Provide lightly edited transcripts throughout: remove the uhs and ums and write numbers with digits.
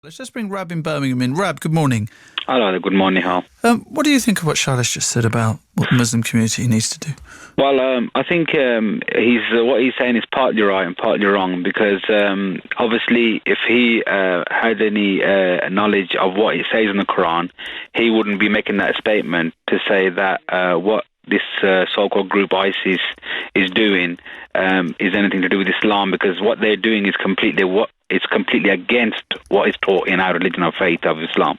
Let's just bring Rab in Birmingham in. Rab, good morning. Hello, good morning, Hal. What do you think of what Shailesh just said about what the Muslim community needs to do? Well, I think what he's saying is partly right and partly wrong, because obviously if he had any knowledge of what it says in the Quran, he wouldn't be making that statement to say that what this so-called group ISIS is doing is anything to do with Islam, because what they're doing is completely against what is taught in our religion of faith of Islam.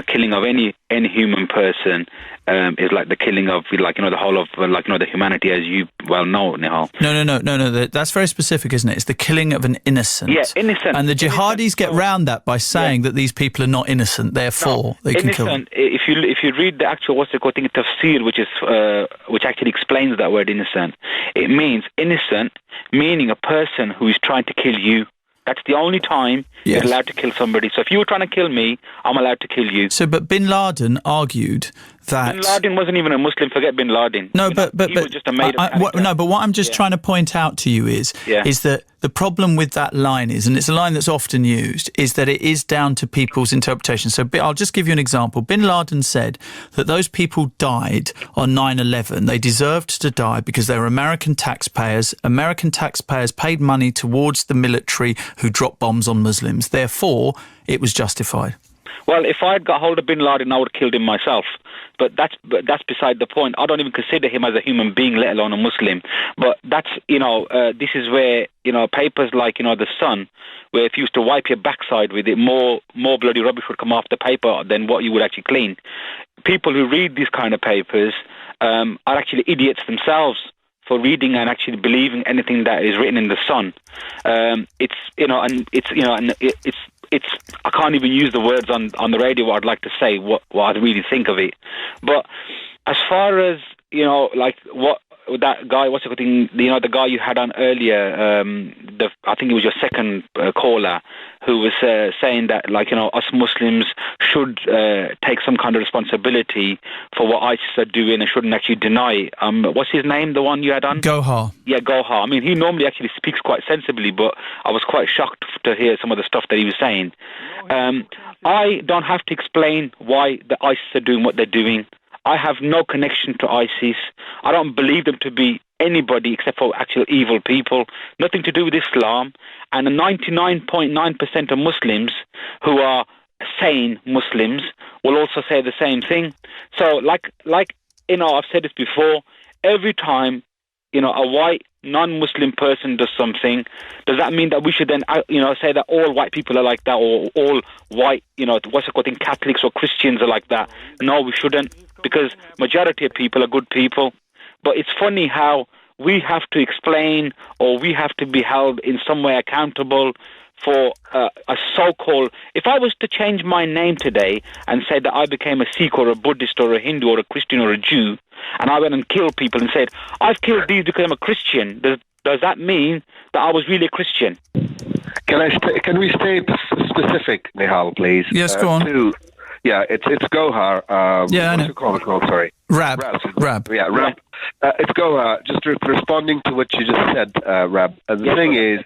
Killing of any human person is like the killing of the whole of the humanity, as you well know, Nihal. No. That's very specific, isn't it? It's the killing of an innocent. Yeah, innocent. And the jihadis get round that by saying that these people are not innocent, therefore they can kill them. If you read the actual tafsir, which actually explains that word innocent, it means innocent, meaning a person who is trying to kill you. That's the only time you're allowed to kill somebody. So if you were trying to kill me, I'm allowed to kill you. So, but Bin Laden argued that... Bin Laden wasn't even a Muslim. Forget Bin Laden. No, but he was just a made-up character. But what I'm just trying to point out to you is that the problem with that line is, and it's a line that's often used, is that it is down to people's interpretation. So I'll just give you an example. Bin Laden said that those people died on 9/11. They deserved to die because they were American taxpayers. American taxpayers paid money towards the military who dropped bombs on Muslims. Therefore, it was justified. Well, if I'd got hold of Bin Laden, I would have killed him myself. But that's beside the point. I don't even consider him as a human being, let alone a Muslim. But that's, this is where, papers like, The Sun, where if you used to wipe your backside with it, more bloody rubbish would come off the paper than what you would actually clean. People who read these kind of papers are actually idiots themselves for reading and actually believing anything that is written in The Sun. I can't even use the words on the radio what I'd like to say, what I really think of it. But as far as, what that guy, the guy you had on earlier, I think it was your second caller, who was saying that, us Muslims should take some kind of responsibility for what ISIS are doing and shouldn't actually deny it. What's his name, the one you had on? Gohar. Yeah, Gohar. I mean, he normally actually speaks quite sensibly, but I was quite shocked to hear some of the stuff that he was saying. I don't have to explain why the ISIS are doing what they're doing. I have no connection to ISIS. I don't believe them to be anybody except for actual evil people. Nothing to do with Islam. And the 99.9% of Muslims who are sane Muslims will also say the same thing. So, I've said this before, every time, a white non-Muslim person does something, does that mean that we should then, say that all white people are like that, or all white, Catholics or Christians are like that? No, we shouldn't, because majority of people are good people. But it's funny how we have to explain, or we have to be held in some way accountable for a so-called... If I was to change my name today and say that I became a Sikh or a Buddhist or a Hindu or a Christian or a Jew, and I went and killed people and said, I've killed these because I'm a Christian, does that mean that I was really a Christian? Can we stay specific, Nihal, please? Yes, go on. It's Gohar. I know. What's it called? Sorry. Rab. Yeah, Rab. It's Gohar. Just responding to what you just said, Rab. The thing is,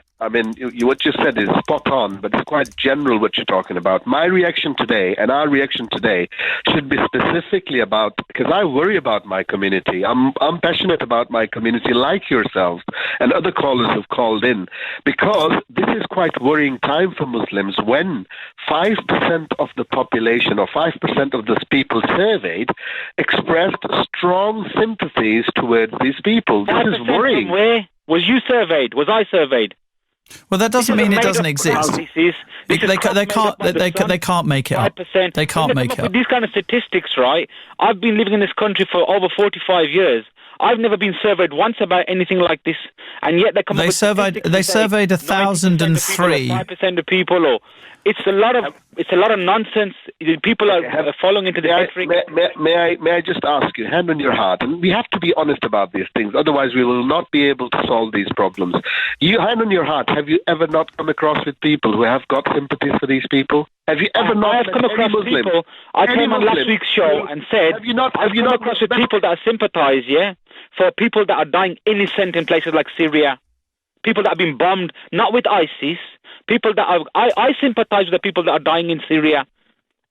what you said is spot on, but it's quite general what you're talking about. My reaction today and our reaction today should be specifically about, because I worry about my community. I'm passionate about my community, like yourselves and other callers who've called in, because this is quite worrying time for Muslims when 5% of the population or 5% of the people surveyed expressed strong sympathies towards these people. This is worrying. Where? Was you surveyed? Was I surveyed? Well, that doesn't mean it doesn't exist. They can't make it up. 5%. They can't make it up. These kind of statistics, right? I've been living in this country for over 45 years. I've never been surveyed once about anything like this, and yet they come up with statistics. They surveyed 1,003. 5% of people, or it's a lot of nonsense. People are falling into the rhetoric. May I just ask you, hand on your heart, and we have to be honest about these things, otherwise we will not be able to solve these problems. You, hand on your heart, have you ever not come across with people who have got sympathies for these people? Have you ever not? I have come across people. I came on last week's show and said, I've come across with people that sympathise, for people that are dying innocent in places like Syria, people that have been bombed, not with ISIS, People that I sympathise with the people that are dying in Syria.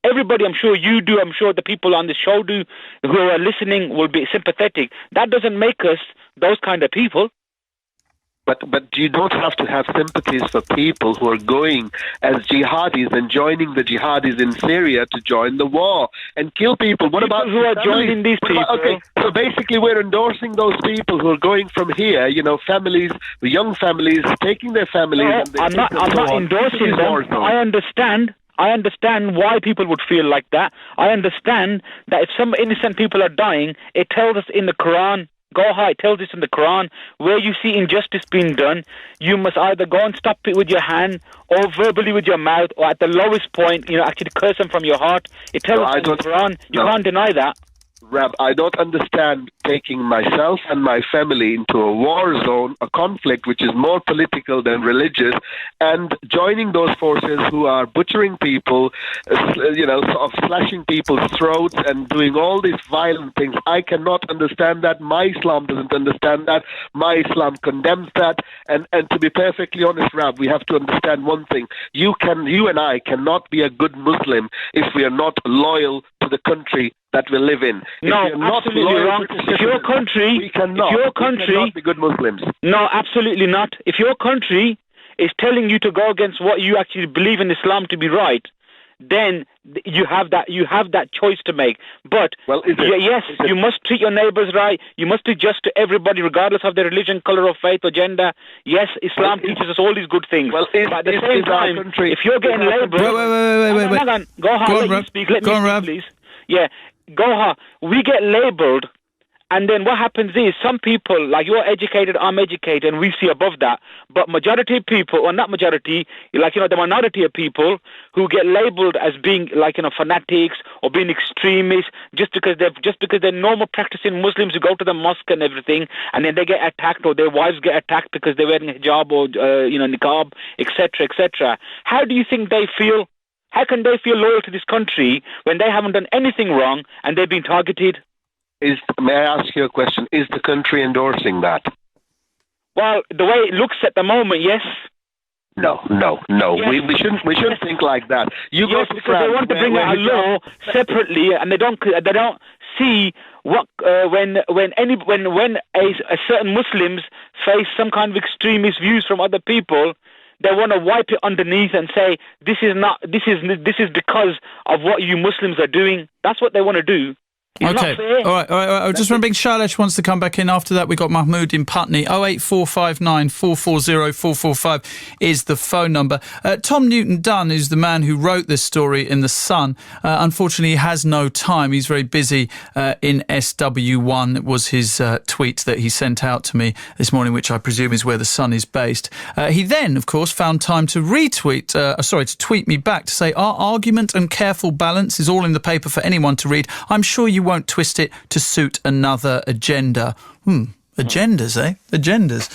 Everybody, I'm sure you do, I'm sure the people on the show do, who are listening will be sympathetic. That doesn't make us those kind of people. But you don't have to have sympathies for people who are going as jihadis and joining the jihadis in Syria to join the war and kill people. What about who are joining these people? Okay, so basically we're endorsing those people who are going from here, families, young families, taking their families. No, and I'm not endorsing them. I understand why people would feel like that. I understand that if some innocent people are dying, it tells us in the Quran, it tells us in the Quran, where you see injustice being done, you must either go and stop it with your hand, or verbally with your mouth, or at the lowest point, actually curse them from your heart. It tells us in the Quran. You can't deny that. Rab, I don't understand taking myself and my family into a war zone, a conflict which is more political than religious, and joining those forces who are butchering people, sort of slashing people's throats and doing all these violent things. I cannot understand that. My Islam doesn't understand that. My Islam condemns that. And to be perfectly honest, Rab, we have to understand one thing. You and I cannot be a good Muslim if we are not loyal to the country that we live in. No, absolutely wrong. If your country cannot be good Muslims. No, absolutely not. If your country is telling you to go against what you actually believe in Islam to be right, then you have that choice to make. But you must treat your neighbours right. You must do just to everybody, regardless of their religion, colour of faith or gender. Yes, Islam teaches us all these good things. But at the same time, if you're getting labelled... Wait. Hang on. Let me speak, please. Yeah. Goha, we get labelled, and then what happens is some people, like you're educated, I'm educated, and we see above that. But majority of people, or not majority, the minority of people who get labelled as being fanatics or being extremists just because they're normal practicing Muslims who go to the mosque and everything, and then they get attacked or their wives get attacked because they're wearing hijab or niqab, etc., etc. How do you think they feel? How can they feel loyal to this country when they haven't done anything wrong and they've been targeted? May I ask you a question? Is the country endorsing that? Well, the way it looks at the moment, yes. No. Yes. We shouldn't think like that. Because they want to bring out a law separately, and they don't see what when a certain Muslims face some kind of extremist views from other people. They want to wipe it underneath and say this is because of what you Muslims are doing. That's what they want to do. It's not fair. All right. I just remembering Shailesh wants to come back in. After that, we got Mahmood in Putney. 08459 440 445 is the phone number. Tom Newton-Dunn is the man who wrote this story in The Sun. Unfortunately, he has no time. He's very busy in SW1. It was his tweet that he sent out to me this morning, which I presume is where The Sun is based. He then, of course, found time to to tweet me back to say our argument and careful balance is all in the paper for anyone to read. I'm sure you won't twist it to suit another agenda. Agendas, eh? Agendas.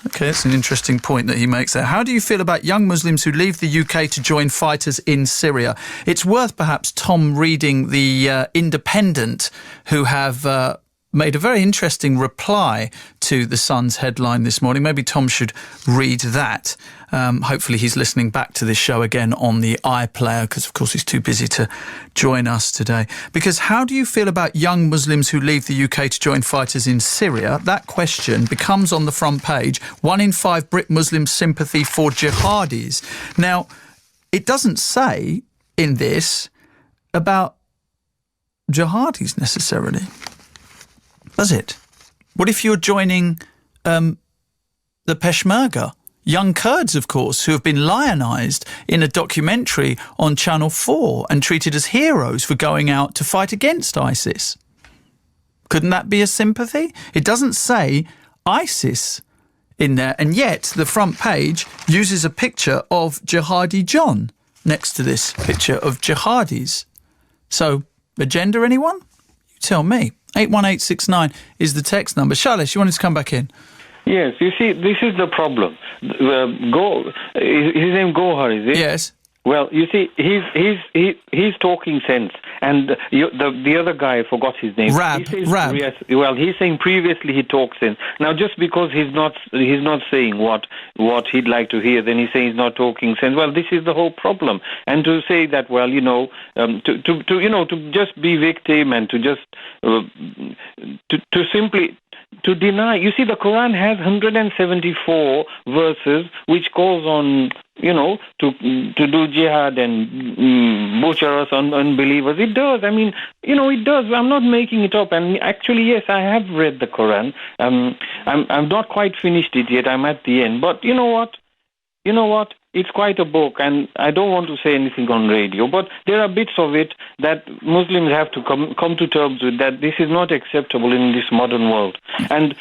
Okay, that's an interesting point that he makes there. How do you feel about young Muslims who leave the UK to join fighters in Syria? It's worth perhaps Tom reading the Independent, who have made a very interesting reply to The Sun's headline this morning. Maybe Tom should read that. Hopefully he's listening back to this show again on the iPlayer, because of course he's too busy to join us today. Because how do you feel about young Muslims who leave the UK to join fighters in Syria? That question becomes on the front page. 1 in 5 Brit Muslims sympathy for jihadis. Now, it doesn't say in this about jihadis necessarily, does it? What if you're joining the Peshmerga? Young Kurds, of course, who have been lionised in a documentary on Channel 4 and treated as heroes for going out to fight against ISIS. Couldn't that be a sympathy? It doesn't say ISIS in there, and yet the front page uses a picture of Jihadi John next to this picture of jihadis. So, agenda, anyone? You tell me. 81869 is the text number. Shailesh, you wanted to come back in? Yes, you see, this is the problem. His name Gohar, is it? Yes. Well, you see, he's talking sense, and the other guy, I forgot his name. Rab. Yes, well, he's saying previously he talked sense. Now, just because he's not saying what he'd like to hear, then he's saying he's not talking sense. Well, this is the whole problem. And to say that, well, to just be victim and to just to simply. To deny, you see, the Quran has 174 verses which calls on, to do jihad and butcher us on unbelievers. It does. I mean, it does. I'm not making it up. And actually, yes, I have read the Quran. I'm not quite finished it yet. I'm at the end. But you know what? It's quite a book, and I don't want to say anything on radio, but there are bits of it that Muslims have to come to terms with, that this is not acceptable in this modern world. And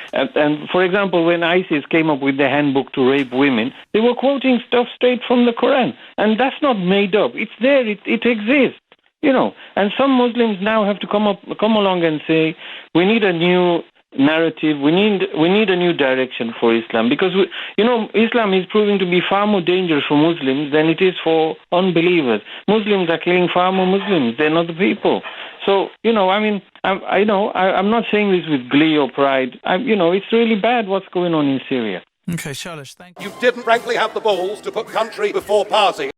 for example, when ISIS came up with the handbook to rape women, they were quoting stuff straight from the Quran, and that's not made up. It's there. It exists. And some Muslims now have to come along and say, we need a new narrative. We need a new direction for Islam, because Islam is proving to be far more dangerous for Muslims than it is for unbelievers. Muslims are killing far more Muslims than other people. So I'm not saying this with glee or pride. It's really bad what's going on in Syria. Okay, Shailesh, thank you. You didn't frankly have the balls to put country before party.